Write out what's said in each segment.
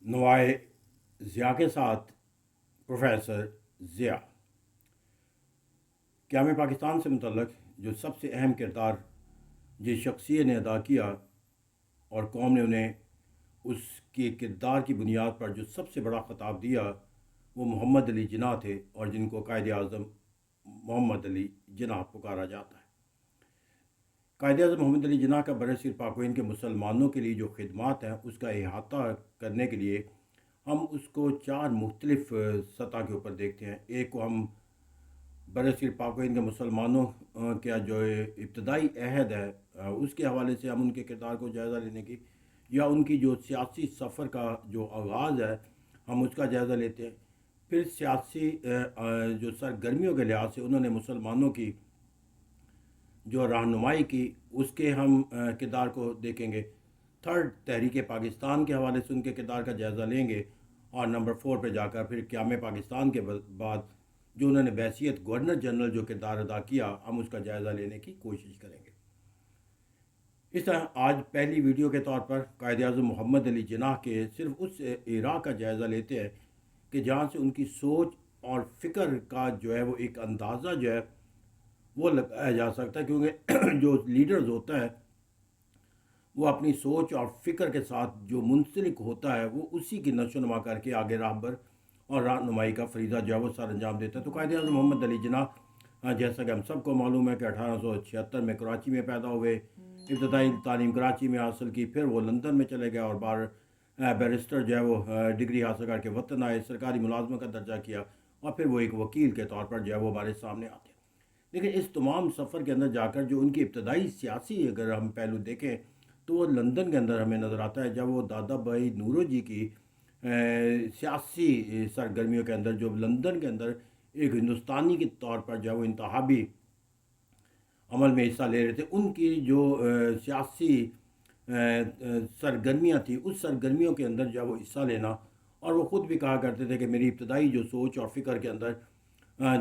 نوائے ضیاء کے ساتھ پروفیسر ضیاء قیام پاکستان سے متعلق جو سب سے اہم کردار جس شخصیت نے ادا کیا اور قوم نے انہیں اس کے کردار کی بنیاد پر جو سب سے بڑا خطاب دیا وہ محمد علی جناح تھے، اور جن کو قائد اعظم محمد علی جناح پکارا جاتا ہے۔ قائد اعظم محمد علی جناح کا برصغیر پاک و ہند کے مسلمانوں کے لیے جو خدمات ہیں اس کا احاطہ کرنے کے لیے ہم اس کو چار مختلف سطح کے اوپر دیکھتے ہیں۔ ایک کو ہم برصغیر پاک و ہند کے مسلمانوں کا جو ابتدائی عہد ہے اس کے حوالے سے ہم ان کے کردار کو جائزہ لینے کی، یا ان کی جو سیاسی سفر کا جو آغاز ہے ہم اس کا جائزہ لیتے ہیں۔ پھر سیاسی جو سرگرمیوں کے لحاظ سے انہوں نے مسلمانوں کی جو رہنمائی کی اس کے ہم کردار کو دیکھیں گے۔ تھرڈ، تحریک پاکستان کے حوالے سے ان کے کردار کا جائزہ لیں گے، اور نمبر 4 پہ جا کر پھر قیام پاکستان کے بعد جو انہوں نے بحیثیت گورنر جنرل جو کردار ادا کیا ہم اس کا جائزہ لینے کی کوشش کریں گے۔ اس طرح آج پہلی ویڈیو کے طور پر قائد اعظم محمد علی جناح کے صرف اس ایرا کا جائزہ لیتے ہیں کہ جہاں سے ان کی سوچ اور فکر کا جو ہے وہ ایک اندازہ جو ہے وہ لگایا جا سکتا ہے، کیونکہ جو لیڈرز ہوتا ہے وہ اپنی سوچ اور فکر کے ساتھ جو منسلک ہوتا ہے وہ اسی کی نشو و نما کر کے آگے راہبر اور رہنمائی کا فریضہ جو ہے وہ سر انجام دیتا ہے۔ تو قائد اعظم محمد علی جناح جیسا کہ ہم سب کو معلوم ہے کہ 1876 میں کراچی میں پیدا ہوئے، ابتدائی تعلیم کراچی میں حاصل کی، پھر وہ لندن میں چلے گئے اور بیرسٹر جو ہے وہ ڈگری حاصل کر کے وطن آئے، سرکاری ملازمت کا درجہ کیا، اور پھر وہ ایک وکیل کے طور پر جو ہے وہ ہمارے سامنے آتے ہیں۔ لیکن اس تمام سفر کے اندر جا کر جو ان کی ابتدائی سیاسی اگر ہم پہلو دیکھیں تو وہ لندن کے اندر ہمیں نظر آتا ہے، جب وہ دادا بھائی نورو جی کی سیاسی سرگرمیوں کے اندر جو لندن کے اندر ایک ہندوستانی کے طور پر جو ہے وہ انتخابی عمل میں حصہ لے رہے تھے، ان کی جو سیاسی سرگرمیاں تھیں اس سرگرمیوں کے اندر جو ہے وہ حصہ لینا، اور وہ خود بھی کہا کرتے تھے کہ میری ابتدائی جو سوچ اور فکر کے اندر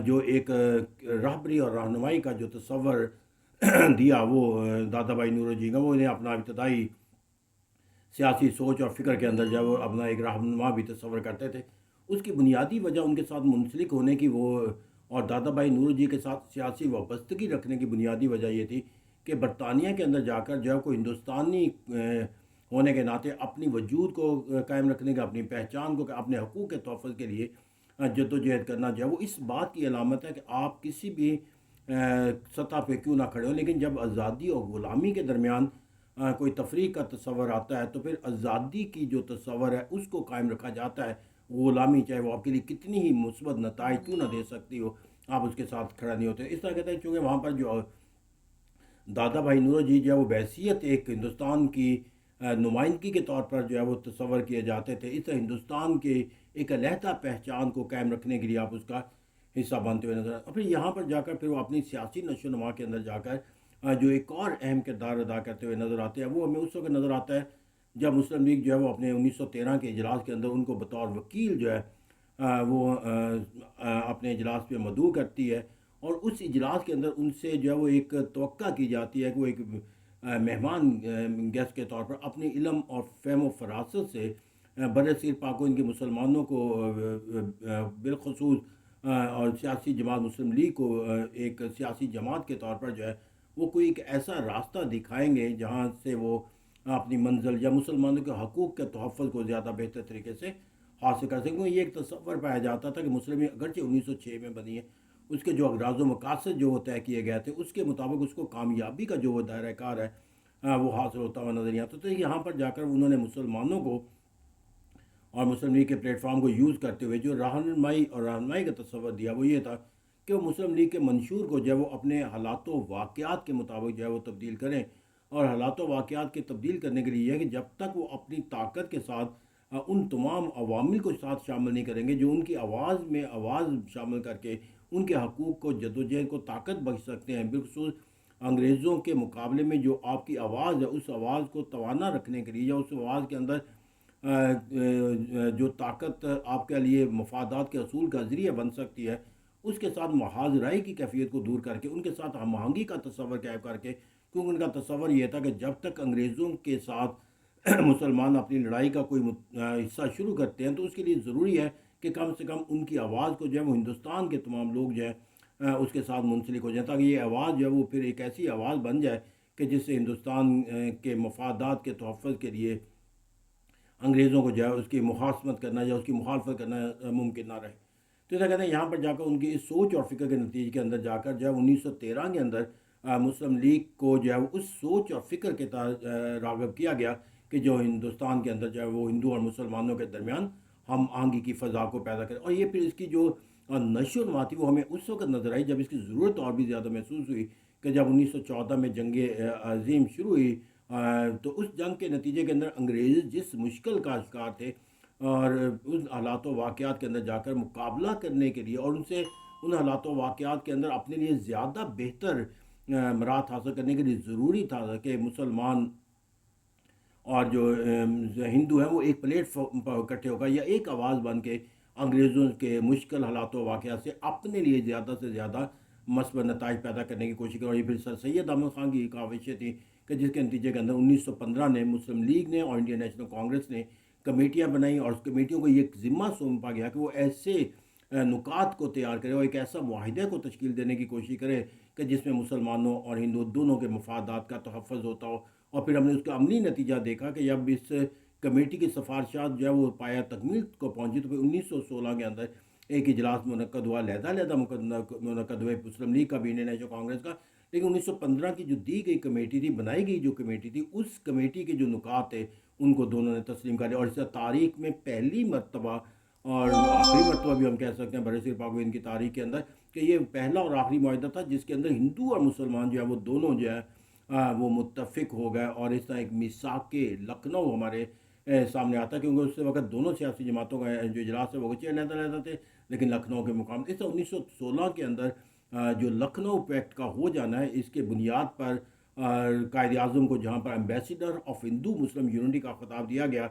جو ایک رہبری اور رہنمائی کا جو تصور دیا وہ دادا بھائی نورو جی کا، وہ انہیں اپنا ابتدائی سیاسی سوچ اور فکر کے اندر جب وہ اپنا ایک رہنما بھی تصور کرتے تھے، اس کی بنیادی وجہ ان کے ساتھ منسلک ہونے کی وہ اور دادا بھائی نورو جی کے ساتھ سیاسی وابستگی رکھنے کی بنیادی وجہ یہ تھی کہ برطانیہ کے اندر جا کر جو ہے کوئی ہندوستانی ہونے کے ناطے اپنی وجود کو قائم رکھنے کا، اپنی پہچان کو، اپنے حقوق کے تحفظ کے لیے جدوجہد کرنا جو ہے وہ اس بات کی علامت ہے کہ آپ کسی بھی سطح پہ کیوں نہ کھڑے ہو، لیکن جب آزادی اور غلامی کے درمیان کوئی تفریق کا تصور آتا ہے تو پھر آزادی کی جو تصور ہے اس کو قائم رکھا جاتا ہے۔ غلامی چاہے وہ آپ کے لیے کتنی ہی مثبت نتائج کیوں نہ دے سکتی ہو، آپ اس کے ساتھ کھڑا نہیں ہوتے۔ اس طرح کہتے ہیں چونکہ وہاں پر جو دادا بھائی نورو جی جو ہے وہ بحیثیت ایک ہندوستان کی نمائندگی کے طور پر جو ہے وہ تصور کیے جاتے تھے، اس طرح ہندوستان کے ایک علیحدہ پہچان کو قائم رکھنے کے لیے آپ اس کا حصہ بنتے ہوئے نظر آتے، اور پھر یہاں پر جا کر پھر وہ اپنی سیاسی نشو و نما کے اندر جا کر جو ایک اور اہم کردار ادا کرتے ہوئے نظر آتے ہیں، وہ ہمیں اس وقت نظر آتا ہے جب مسلم لیگ جو ہے وہ اپنے 1913 کے اجلاس کے اندر ان کو بطور وکیل جو ہے وہ اپنے اجلاس پہ مدعو کرتی ہے، اور اس اجلاس کے اندر ان سے جو ہے وہ ایک توقع کی جاتی ہے کہ وہ ایک مہمان گیسٹ کے طور پر اپنی علم اور فہم و فراست سے برصغیر پاک و ہند کے مسلمانوں کو بالخصوص اور سیاسی جماعت مسلم لیگ کو ایک سیاسی جماعت کے طور پر جو ہے وہ کوئی ایک ایسا راستہ دکھائیں گے جہاں سے وہ اپنی منزل یا مسلمانوں کے حقوق کے تحفظ کو زیادہ بہتر طریقے سے حاصل کر سکیں۔ یہ ایک تصور پایا جاتا تھا کہ مسلم لیگ اگرچہ 1906 میں بنی ہے، اس کے جو اغراض و مقاصد جو وہ طے کیے گئے تھے اس کے مطابق اس کو کامیابی کا جو وہ دائرہ کار ہے وہ حاصل ہوتا ہوا نظر نہیں آتا۔ تو یہاں پر جا کر انہوں نے مسلمانوں کو اور مسلم لیگ کے پلیٹ فارم کو یوز کرتے ہوئے جو رہنمائی کا تصور دیا وہ یہ تھا کہ وہ مسلم لیگ کے منشور کو جو ہے وہ اپنے حالات و واقعات کے مطابق جو ہے وہ تبدیل کریں، اور حالات و واقعات کے تبدیل کرنے کے لیے یہ ہے کہ جب تک وہ اپنی طاقت کے ساتھ ان تمام عوامل کو ساتھ شامل نہیں کریں گے جو ان کی آواز میں آواز شامل کر کے ان کے حقوق کو جدوجہد کو طاقت بخش سکتے ہیں، بالخصوص انگریزوں کے مقابلے میں جو آپ کی آواز ہے اس آواز کو توانا رکھنے کے لیے یا اس آواز کے اندر جو طاقت آپ کے لیے مفادات کے اصول کا ذریعہ بن سکتی ہے، اس کے ساتھ محاذ رائی کی کیفیت کو دور کر کے ان کے ساتھ ہم آہنگی کا تصور قائم کر کے، کیونکہ ان کا تصور یہ تھا کہ جب تک انگریزوں کے ساتھ مسلمان اپنی لڑائی کا کوئی حصہ شروع کرتے ہیں تو اس کے لیے ضروری ہے کہ کم سے کم ان کی آواز کو جو ہے وہ ہندوستان کے تمام لوگ جو ہے اس کے ساتھ منسلک ہو جائیں، تاکہ یہ آواز جو ہے وہ پھر ایک ایسی آواز بن جائے کہ جس سے ہندوستان کے مفادات کے تحفظ کے لیے انگریزوں کو جو ہے اس کی مخاصمت کرنا یا اس کی مخالفت کرنا ممکن نہ رہے۔ تو ایسا کہتے ہیں یہاں پر جا کر ان کی اس سوچ اور فکر کے نتیجے کے اندر جا کر جو ہے 1913 کے اندر مسلم لیگ کو جو ہے وہ اس سوچ اور فکر کے تحت راغب کیا گیا کہ جو ہندوستان کے اندر جو ہے وہ ہندو اور مسلمانوں کے درمیان ہم آہنگی کی فضا کو پیدا کرے، اور یہ پھر اس کی جو نشو و نما تھی وہ ہمیں اس وقت نظر آئی جب اس کی ضرورت اور بھی زیادہ محسوس ہوئی کہ جب 1914 میں جنگ عظیم شروع ہوئی، تو اس جنگ کے نتیجے کے اندر انگریز جس مشکل کا شکار تھے، اور ان حالات و واقعات کے اندر جا کر مقابلہ کرنے کے لیے اور ان سے ان حالات و واقعات کے اندر اپنے لیے زیادہ بہتر مراد حاصل کرنے کے لیے ضروری تھا کہ مسلمان اور جو ہندو ہیں وہ ایک پلیٹ فارم پر اکٹھے ہو کر یا ایک آواز بن کے انگریزوں کے مشکل حالات و واقعات سے اپنے لیے زیادہ سے زیادہ مثبت نتائج پیدا کرنے کی کوشش کی، اور یہ پھر سر سید احمد خان کی کاوشیں تھیں کہ جس کے نتیجے کے اندر 1915 نے مسلم لیگ نے اور انڈین نیشنل کانگریس نے کمیٹیاں بنائیں، اور اس کمیٹیوں کو یہ ذمہ سونپا گیا کہ وہ ایسے نکات کو تیار کرے اور ایک ایسا معاہدے کو تشکیل دینے کی کوشش کرے کہ جس میں مسلمانوں اور ہندو دونوں کے مفادات کا تحفظ ہوتا ہو۔ اور پھر ہم نے اس کا عملی نتیجہ دیکھا کہ جب اس کمیٹی کی سفارشات جو ہے وہ پایا تکمیل کو پہنچی تو پھر 1916 کے اندر ایک اجلاس منعقد ہوا، علیحدہ منعقد ہوئے مسلم لیگ کا بھی انڈین نیشنل کانگریس کا، لیکن 1915 کی جو دی گئی کمیٹی تھی، بنائی گئی جو کمیٹی تھی، اس کمیٹی کے جو نکات تھے ان کو دونوں نے تسلیم کر لیا، اور اس تاریخ میں پہلی مرتبہ اور آخری مرتبہ بھی ہم کہہ سکتے ہیں برصغیر پاک کی تاریخ کے اندر کہ یہ پہلا اور آخری معاہدہ تھا جس کے اندر ہندو اور مسلمان جو ہے وہ دونوں جو ہے وہ متفق ہو گئے، اور اس طرح ایک میثاق لکھنؤ ہمارے سامنے آتا ہے، کیونکہ اس وقت دونوں سیاسی جماعتوں کا جو اجلاس ہے وہ علیحدہ علیحدہ تھے، لیکن لکھنؤ کے مقام اس طرح 1916 کے اندر جو لکھنؤ پیکٹ کا ہو جانا ہے، اس کے بنیاد پر قائد اعظم کو جہاں پر ambassador of Hindu Muslim unity کا خطاب دیا گیا،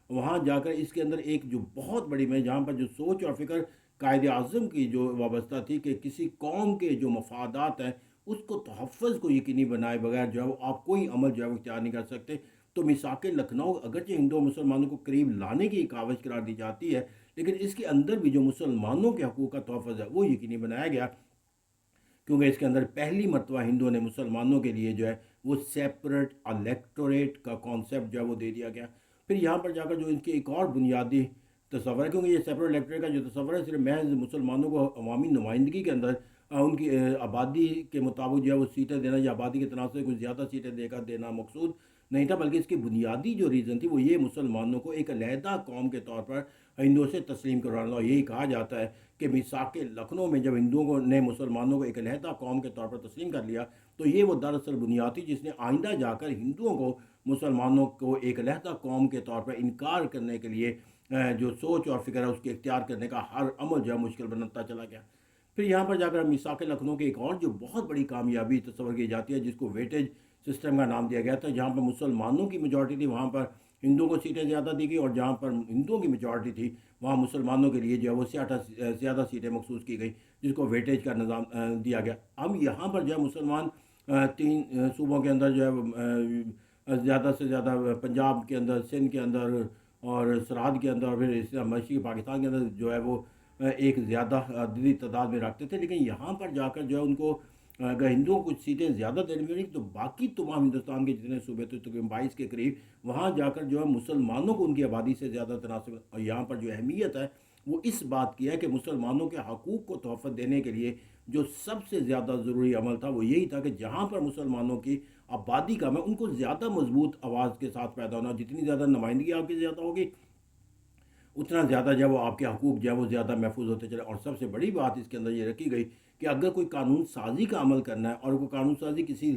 وہاں جا کر اس کے اندر ایک جو بہت بڑی میں جہاں پر جو سوچ اور فکر قائد اعظم کی جو وابستہ تھی کہ کسی قوم کے جو مفادات ہیں اس کو تحفظ کو یقینی بنائے بغیر جو ہے وہ آپ کوئی عمل جو ہے وہ اختیار نہیں کر سکتے، تو میثاق لکھنؤ اگرچہ ہندو اور مسلمانوں کو قریب لانے کی کاوش قرار دی جاتی ہے، لیکن اس کے اندر بھی جو مسلمانوں کے حقوق کا تحفظ ہے وہ یقینی بنایا گیا، کیونکہ اس کے اندر پہلی مرتبہ ہندوؤں نے مسلمانوں کے لیے جو ہے وہ سیپریٹ الیکٹوریٹ کا کانسیپٹ جو ہے وہ دے دیا گیا۔ پھر یہاں پر جا کر جو ان کے ایک اور بنیادی تصور ہے، کیونکہ یہ سیپریٹ الیکٹوریٹ کا جو تصور ہے صرف محض مسلمانوں کو عوامی نمائندگی کے اندر ان کی آبادی کے مطابق جو ہے وہ سیٹیں دینا یا آبادی کے تناسب سے کچھ زیادہ سیٹیں دے کر دینا مقصود نہیں تھا، بلکہ اس کی بنیادی جو ریزن تھی وہ یہ مسلمانوں کو ایک علیحدہ قوم کے طور پر ہندوؤں سے تسلیم کروانا، اور یہی کہا جاتا ہے کہ میثاق لکھنؤ میں جب ہندوؤں کو نے مسلمانوں کو ایک علیحدہ قوم کے طور پر تسلیم کر لیا تو یہ وہ دراصل بنیاد تھی جس نے آئندہ جا کر ہندوؤں کو مسلمانوں کو ایک علیحدہ قوم کے طور پر انکار کرنے کے لیے جو سوچ اور فکر ہے اس کے اختیار کرنے کا ہر عمل جو ہے مشکل بنتا چلا گیا۔ پھر یہاں پر جا کر میثاق لکھنؤ کی ایک اور جو بہت بڑی کامیابی تصور کی جاتی ہے جس کو ویٹیج سسٹم کا نام دیا گیا تھا، جہاں پر مسلمانوں کی میجورٹی تھی وہاں پر ہندوؤں کو سیٹیں زیادہ دی گئی، اور جہاں پر ہندوؤں کی میجورٹی تھی وہاں مسلمانوں کے لیے جو ہے وہ زیادہ سیٹیں مخصوص کی گئی، جس کو ویٹیج کا نظام دیا گیا۔ اب یہاں پر جو ہے مسلمان تین صوبوں کے اندر جو ہے زیادہ سے زیادہ پنجاب کے اندر، سندھ کے اندر اور سرحد کے اندر اور پھر اس طرح مشرقی پاکستان کے اندر جو ہے وہ ایک زیادہ عددی تعداد میں رکھتے تھے، لیکن یہاں پر جا کر جو ہے ان کو اگر ہندوؤں کو کچھ سیٹیں زیادہ دینے میں تو باقی تمام ہندوستان کے جتنے صوبے تھے تقریباً 22 کے قریب، وہاں جا کر جو ہے مسلمانوں کو ان کی آبادی سے زیادہ تناسب، اور یہاں پر جو اہمیت ہے وہ اس بات کی ہے کہ مسلمانوں کے حقوق کو تحفظ دینے کے لیے جو سب سے زیادہ ضروری عمل تھا وہ یہی تھا کہ جہاں پر مسلمانوں کی آبادی کم ہے ان کو زیادہ مضبوط آواز کے ساتھ پیدا ہونا، جتنی زیادہ نمائندگی آپ کی زیادہ ہوگی اتنا زیادہ جو ہے وہ آپ کے حقوق جو ہے وہ زیادہ محفوظ ہوتے چلے۔ اور سب سے بڑی بات اس کے اندر یہ رکھی گئی کہ اگر کوئی قانون سازی کا عمل کرنا ہے اور وہ قانون سازی کسی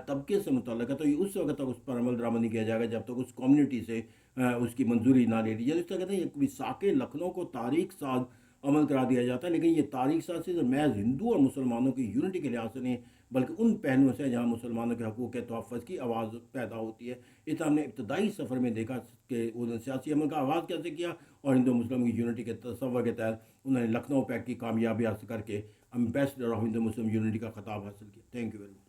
طبقے سے متعلق ہے تو یہ اس وقت تک اس پر عمل درآمد نہیں کیا جائے گا جب تک اس کمیونٹی سے اس کی منظوری نہ لے لی جائے۔ اس طرح کہتے ہیں یہ میثاق لکھنؤ کو تاریخ ساز عمل کرا دیا جاتا ہے، لیکن یہ تاریخ ساز سے محض ہندو اور مسلمانوں کی یونٹی کے لحاظ سے نہیں بلکہ ان پہلوؤں سے جہاں مسلمانوں کے حقوق کے تحفظ کی آواز پیدا ہوتی ہے۔ اس ہم نے ابتدائی سفر میں دیکھا کہ انہوں نے سیاسی عمل کا آغاز کیسے کیا، اور ہندو مسلم کی یونٹی کے تصور کے تحت انہوں نے لکھنؤ پیکٹ کی کامیابی حاصل کر کے ambassador of Hindu Muslim unity کا خطاب حاصل کیا۔ Thank you very much.